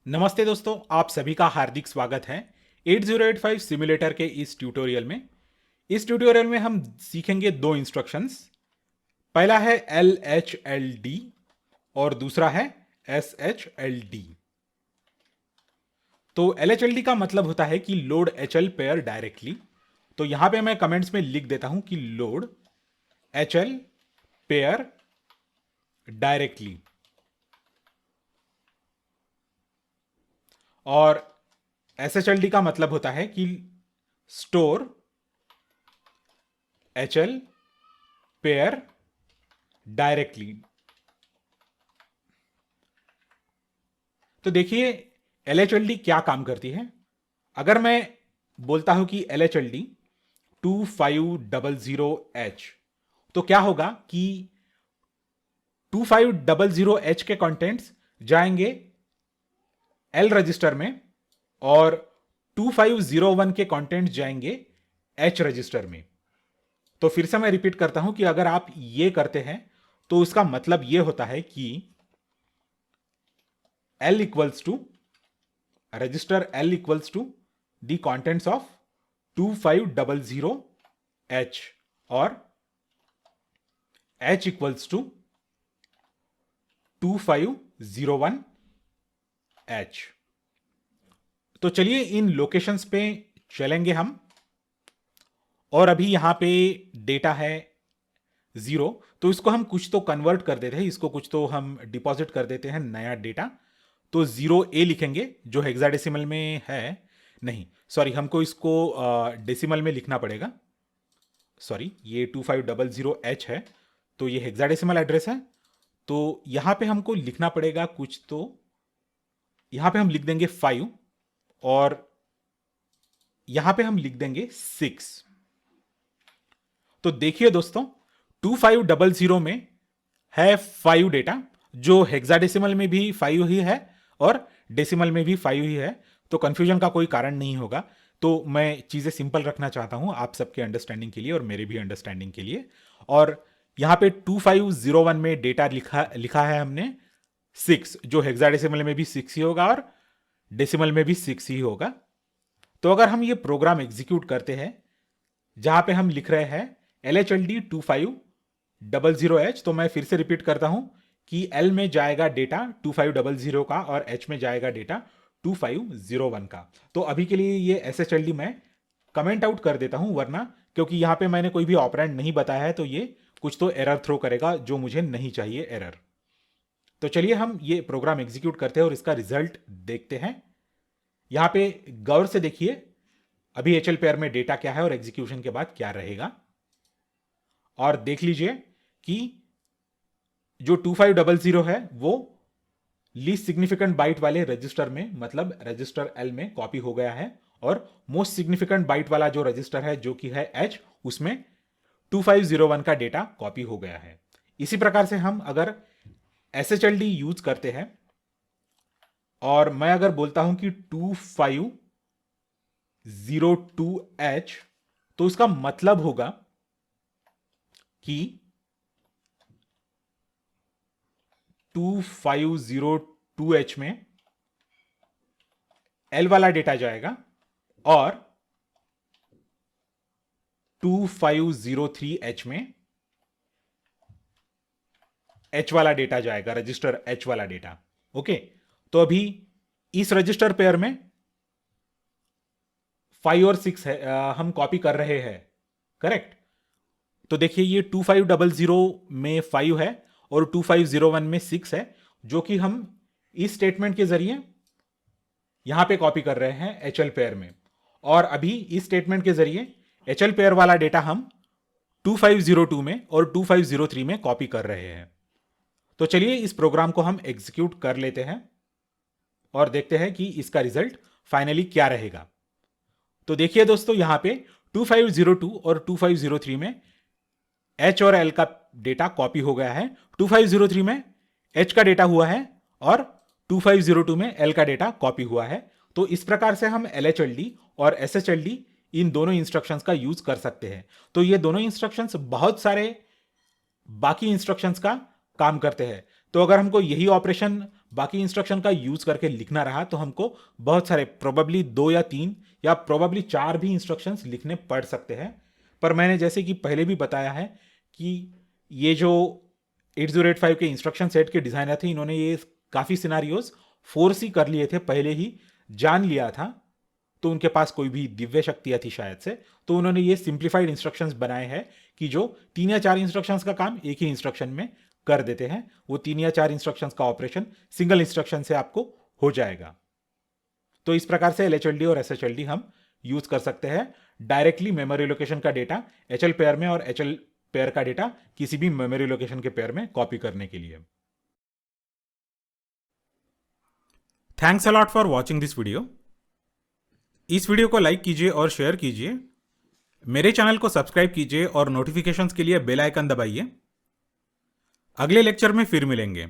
नमस्ते दोस्तों, आप सभी का हार्दिक स्वागत है 8085 सिमुलेटर के इस ट्यूटोरियल में। इस ट्यूटोरियल में हम सीखेंगे दो इंस्ट्रक्शंस। पहला है LHLD और दूसरा है SHLD। तो LHLD का मतलब होता है कि लोड HL पेयर डायरेक्टली। तो यहां पे मैं कमेंट्स में लिख देता हूं कि लोड HL पेयर डायरेक्टली। और SHLD का मतलब होता है कि स्टोर HL पेयर डायरेक्टली। तो देखिए LHLD क्या काम करती है। अगर मैं बोलता हूं कि LHLD 2500H, तो क्या होगा कि 2500H के कंटेंट्स जाएंगे L रजिस्टर में और 2501 के कंटेंट्स जाएंगे H रजिस्टर में। तो फिर से मैं रिपीट करता हूं कि अगर आप ये करते हैं तो उसका मतलब ये होता है कि L equals to register L equals to the contents of 2500H और H इक्वल्स टू 2501H। तो चलिए इन लोकेशंस पे चलेंगे हम। और अभी यहां पे डेटा है 0, तो इसको हम कुछ तो कन्वर्ट कर देते हैं, इसको कुछ तो हम डिपॉजिट कर देते हैं नया डेटा। तो 0A लिखेंगे जो हेक्साडेसिमल में है। नहीं सॉरी, हमको इसको डेसिमल में लिखना पड़ेगा। सॉरी, ये 2500H है तो ये हेक्साडेसिमल एड्रेस है। तो यहां पे हमको लिखना पड़ेगा कुछ तो। यहां पे हम लिख देंगे 5 और यहां पे हम लिख देंगे 6। तो देखिए दोस्तों, 2500 में है 5 डेटा, जो हेक्साडेसिमल में भी 5 ही है और डेसिमल में भी 5 ही है। तो कंफ्यूजन का कोई कारण नहीं होगा। तो मैं चीजें सिंपल रखना चाहता हूं आप सबके अंडरस्टैंडिंग के लिए और मेरे भी अंडरस्टैंडिंग के लिए। और यहां पे 2501 में डेटा लिखा है हमने 6, जो हेक्साडेसिमल में भी 6 ही होगा और डेसिमल में भी 6 ही होगा। तो अगर हम ये प्रोग्राम एग्जीक्यूट करते हैं जहां पे हम लिख रहे हैं LHLD 2500H, तो मैं फिर से रिपीट करता हूं कि L में जाएगा डेटा 2500 का और H में जाएगा डेटा 2501 का। तो अभी के लिए ये SHLD मैं कमेंट आउट कर देता हूं, वरना क्योंकि यहां पे मैंने कोई भी ऑपरेंड नहीं बताया है तो ये कुछ तो एरर थ्रो करेगा जो मुझे नहीं चाहिए एरर। तो चलिए हम ये प्रोग्राम एग्जीक्यूट करते हैं और इसका रिजल्ट देखते हैं। यहां पे गौर से देखिए अभी HL पेयर में डेटा क्या है और एग्जीक्यूशन के बाद क्या रहेगा। और देख लीजिए कि जो 2500 है वो लीस्ट सिग्निफिकेंट बाइट वाले रजिस्टर में, मतलब रजिस्टर L में कॉपी हो गया है और मोस्ट सिग्निफिकेंट बाइट वाला जो रजिस्टर है जो कि है H, उसमें 2501 का डेटा कॉपी हो गया है। इसी प्रकार से हम अगर SHLD यूज करते हैं और मैं अगर बोलता हूं कि 2502H, तो उसका मतलब होगा कि 2502H में L वाला डेटा जाएगा और 2503H में H वाला डेटा जाएगा, रजिस्टर H वाला डेटा। ओके, तो अभी इस रजिस्टर पेयर में 5 और 6 है, हम कॉपी कर रहे हैं, करेक्ट। तो देखिए ये 2500 में 5 है और 2501 में 6 है, जो कि हम इस स्टेटमेंट के जरिए यहां पे कॉपी कर रहे हैं HL पेयर में। और अभी इस स्टेटमेंट के जरिए HL पेयर वाला डेटा हम 2502 में और 2503 में कॉपी कर रहे हैं। तो चलिए इस प्रोग्राम को हम एग्जीक्यूट कर लेते हैं और देखते हैं कि इसका रिजल्ट फाइनली क्या रहेगा। तो देखिए दोस्तों, यहां पे 2502 और 2503 में H और L का डेटा कॉपी हो गया है। 2503 में H का डेटा हुआ है और 2502 में L का डेटा कॉपी हुआ है। तो इस प्रकार से हम LHLD और SHLD इन दोनों इंस्ट्रक्शंस का यूज कर सकते हैं। तो ये दोनों इंस्ट्रक्शंस बहुत सारे बाकी इंस्ट्रक्शंस का काम करते हैं। तो अगर हमको यही ऑपरेशन बाकी इंस्ट्रक्शन का यूज करके लिखना रहा तो हमको बहुत सारे प्रोबेबली 2 या 3 या प्रोबेबली 4 भी इंस्ट्रक्शंस लिखने पड़ सकते हैं। पर मैंने जैसे कि पहले भी बताया है कि ये जो 8085 के इंस्ट्रक्शन सेट के डिजाइनर थे, इन्होंने ये काफी सिनारियोज फोर्स ही कर लिए थे, पहले ही जान लिया था, तो उनके पास कोई भी दिव्य शक्तियां थी शायद से, तो उन्होंने ये सिंप्लीफाइड इंस्ट्रक्शंस बनाए हैं कि जो 3 या 4 इंस्ट्रक्शंस का काम एक ही इंस्ट्रक्शन में कर देते हैं। वो 3 या 4 इंस्ट्रक्शंस का ऑपरेशन सिंगल इंस्ट्रक्शन से आपको हो जाएगा। तो इस प्रकार से LHLD और SHLD हम यूज कर सकते हैं डायरेक्टली मेमोरी लोकेशन का डेटा HL पेयर में और HL पेयर का डेटा किसी भी मेमोरी लोकेशन के पेयर में कॉपी करने के लिए। Thanks a lot for watching this video. इस वीडियो को लाइक कीजिए और शेयर कीजिए। मेरे चैनल को सब्सक्राइब कीजिए और नोटिफिकेशंस के लिए बेल आइकन दबाइए। अगले लेक्चर में फिर मिलेंगे।